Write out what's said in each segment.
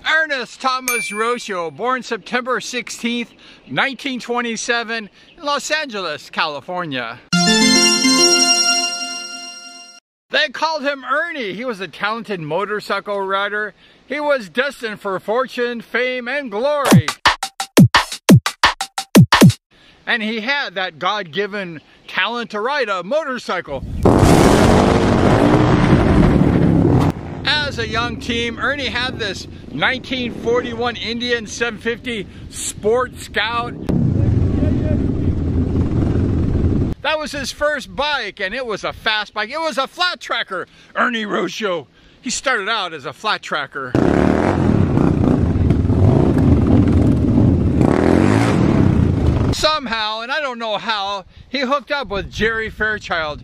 Ernest Thomas Roccio, born September 16th, 1927 in Los Angeles, California. They called him Ernie. He was a talented motorcycle rider. He was destined for fortune, fame, and glory. And he had that God-given talent to ride a motorcycle. As a young team, Ernie had this 1941 Indian 750 Sport Scout. That was his first bike, and it was a fast bike. It was a flat tracker. Ernie Roccio, he started out as a flat tracker. Somehow, and I don't know how, he hooked up with Jerry Fairchild.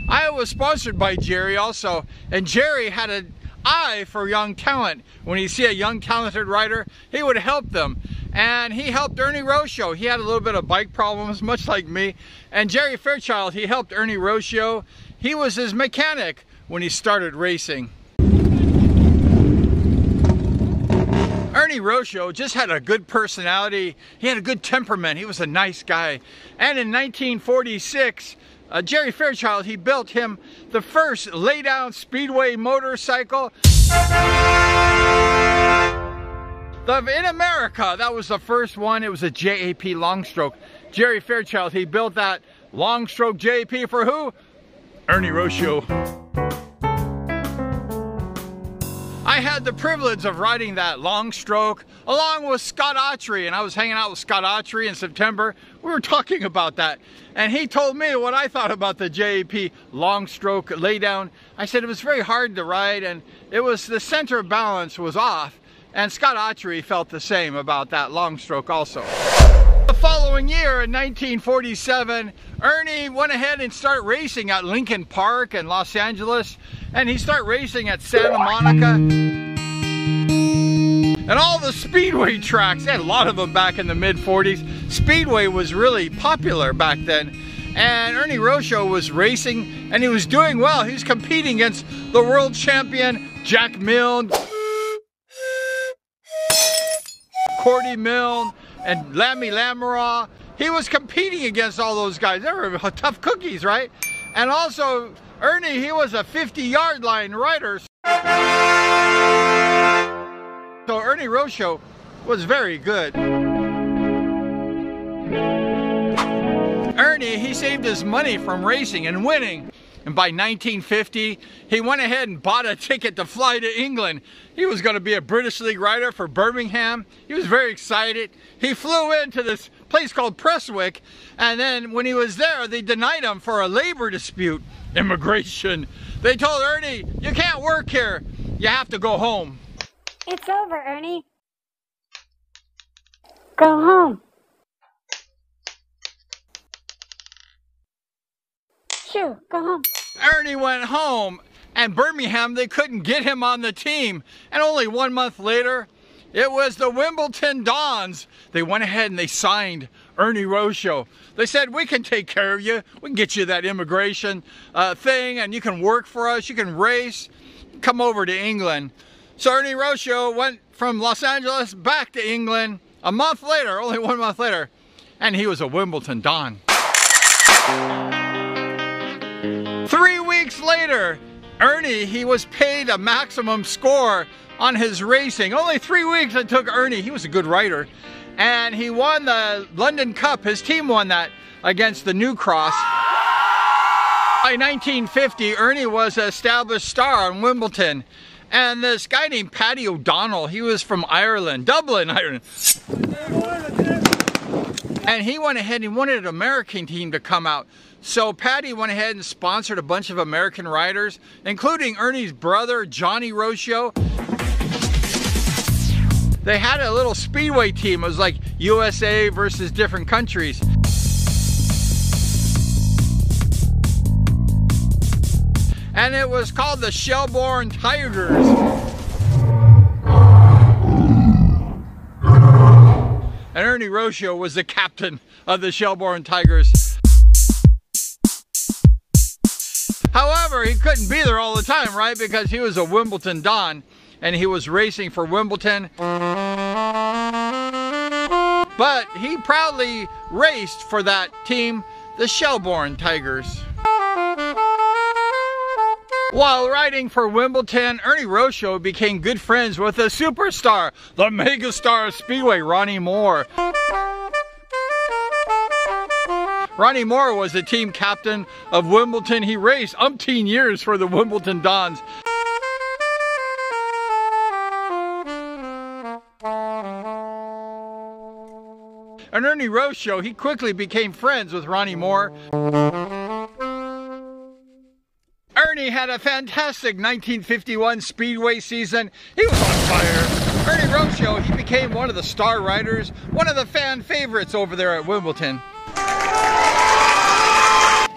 I was sponsored by Jerry also, and Jerry had an eye for young talent. When he see a young talented rider, he would help them. And he helped Ernie Roccio. He had a little bit of bike problems, much like me. And Jerry Fairchild, he helped Ernie Roccio. He was his mechanic when he started racing. Ernie Roccio just had a good personality. He had a good temperament. He was a nice guy. And in 1946, Jerry Fairchild, he built him the first lay-down speedway motorcycle in America. That was the first one. It was a JAP long stroke. Jerry Fairchild, he built that long stroke JAP for who? Ernie Roccio. I had the privilege of riding that long stroke along with Scott Autry, and I was hanging out with Scott Autry in September. We were talking about that, and he told me what I thought about the JAP long stroke laydown. I said it was very hard to ride, and it was the center of balance was off, and Scott Autry felt the same about that long stroke also. The following year in 1947, Ernie went ahead and started racing at Lincoln Park in Los Angeles, and he started racing at Santa Monica. And all the speedway tracks, they had a lot of them back in the mid-40s. Speedway was really popular back then. And Ernie Roccio was racing, and he was doing well. He was competing against the world champion, Jack Milne, Cordy Milne, and Lammy Lameraw. He was competing against all those guys. They were tough cookies, right? And also, Ernie, he was a 50-yard line rider. So Ernie Roccio was very good. Ernie, he saved his money from racing and winning. And by 1950, he went ahead and bought a ticket to fly to England. He was going to be a British League rider for Birmingham. He was very excited. He flew into this place called Prestwick, and then when he was there, they denied him for a labor dispute, immigration. They told Ernie, you can't work here. You have to go home. It's over, Ernie. Go home. Sure, go home. Ernie went home, and Birmingham, they couldn't get him on the team. And only 1 month later, it was the Wimbledon Dons. They went ahead and they signed Ernie Roccio. They said, we can take care of you. We can get you that immigration thing, and you can work for us. You can race. Come over to England. So Ernie Roccio went from Los Angeles back to England a month later, only 1 month later, and he was a Wimbledon Don. 3 weeks later, Ernie, he was paid a maximum score on his racing. Only 3 weeks it took Ernie. He was a good rider. And he won the London Cup. His team won that against the New Cross. By 1950, Ernie was an established star in Wimbledon. And this guy named Paddy O'Donnell, he was from Ireland, Dublin, Ireland. And he went ahead and wanted an American team to come out. So Paddy went ahead and sponsored a bunch of American riders, including Ernie's brother, Johnny Roccio. They had a little speedway team. It was like USA versus different countries. And it was called the Shelbourne Tigers. And Ernie Roccio was the captain of the Shelbourne Tigers. However, he couldn't be there all the time, right? Because he was a Wimbledon Don. and he was racing for Wimbledon. But he proudly raced for that team, the Shelbourne Tigers. While riding for Wimbledon, Ernie Roccio became good friends with a superstar, the megastar of Speedway, Ronnie Moore. Ronnie Moore was the team captain of Wimbledon. He raced umpteen years for the Wimbledon Dons. And Ernie Roccio, he quickly became friends with Ronnie Moore. Ernie had a fantastic 1951 Speedway season. He was on fire. Ernie Roccio, he became one of the star riders, one of the fan favorites over there at Wimbledon.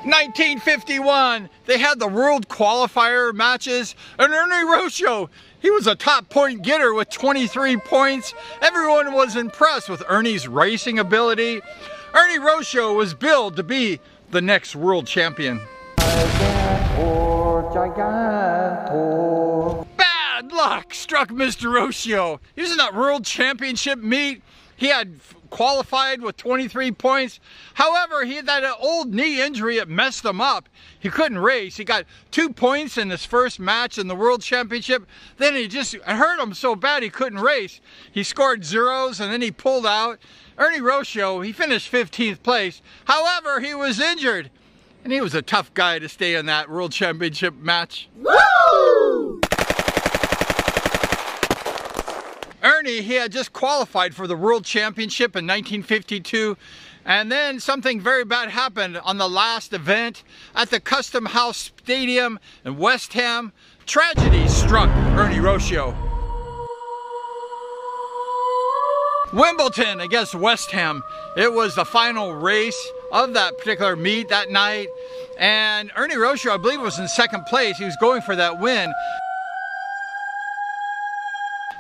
1951, they had the World Qualifier matches, and Ernie Roccio, he was a top point getter with 23 points. Everyone was impressed with Ernie's racing ability. Ernie Roccio was billed to be the next world champion. Bad luck struck Mr. Roccio. He was in that world championship meet. He had qualified with 23 points. However, he had that old knee injury. It messed him up. He couldn't race. He got 2 points in his first match in the World Championship. Then it hurt him so bad he couldn't race. He scored zeros and then he pulled out. Ernie Roccio, he finished 15th place. However, he was injured. And he was a tough guy to stay in that World Championship match. Woo! Ernie, he had just qualified for the World Championship in 1952, and then something very bad happened on the last event at the Custom House Stadium in West Ham. Tragedy struck Ernie Roccio. Wimbledon against West Ham. It was the final race of that particular meet that night, and Ernie Roccio, I believe, was in second place. He was going for that win.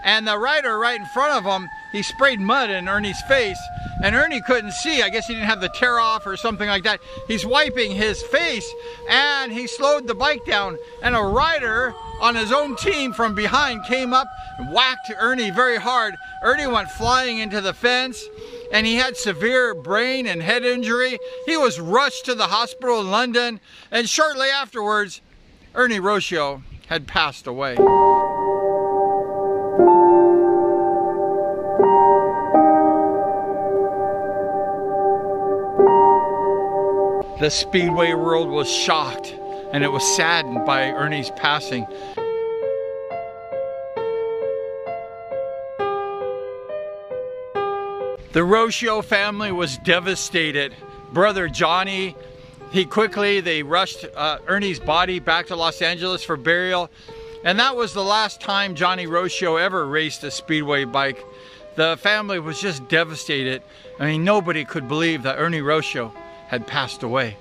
And the rider right in front of him, he sprayed mud in Ernie's face, and Ernie couldn't see. I guess he didn't have the tear off or something like that. He's wiping his face, and he slowed the bike down, and a rider on his own team from behind came up and whacked Ernie very hard. Ernie went flying into the fence, and he had severe brain and head injury. He was rushed to the hospital in London, and shortly afterwards, Ernie Roccio had passed away. The Speedway world was shocked, and it was saddened by Ernie's passing. The Roccio family was devastated. Brother Johnny, they rushed Ernie's body back to Los Angeles for burial, and that was the last time Johnny Roccio ever raced a Speedway bike. The family was just devastated. I mean, nobody could believe that Ernie Roccio had passed away.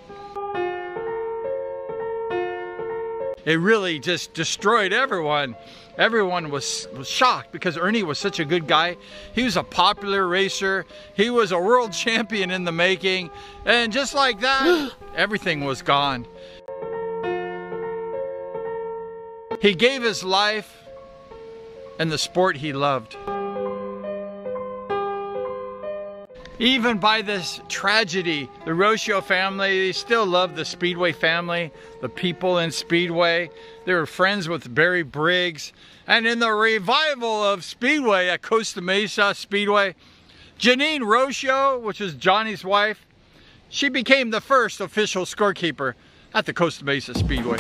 It really just destroyed everyone. Everyone was shocked because Ernie was such a good guy. He was a popular racer. He was a world champion in the making. And just like that, everything was gone. He gave his life and the sport he loved. Even by this tragedy, the Roccio family, they still loved the Speedway family, the people in Speedway. They were friends with Barry Briggs. And in the revival of Speedway at Costa Mesa Speedway, Janine Roccio, which is Johnny's wife, she became the first official scorekeeper at the Costa Mesa Speedway.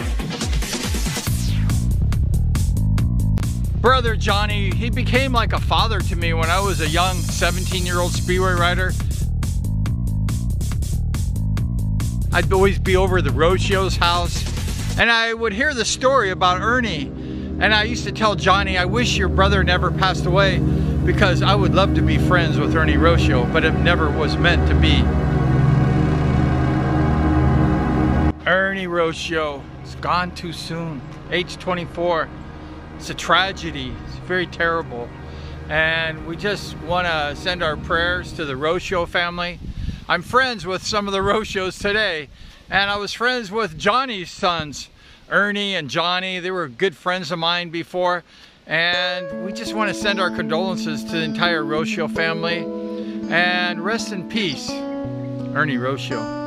Brother Johnny, he became like a father to me when I was a young 17-year-old Speedway rider. I'd always be over at the Roccio's house, and I would hear the story about Ernie. And I used to tell Johnny, I wish your brother never passed away, because I would love to be friends with Ernie Roccio, but it never was meant to be. Ernie Roccio is gone too soon, age 24. It's a tragedy. It's very terrible. And we just want to send our prayers to the Roccio family. I'm friends with some of the Roccios today, and I was friends with Johnny's sons, Ernie and Johnny. They were good friends of mine before, And we just want to send our condolences to the entire Roccio family. And rest in peace, Ernie Roccio.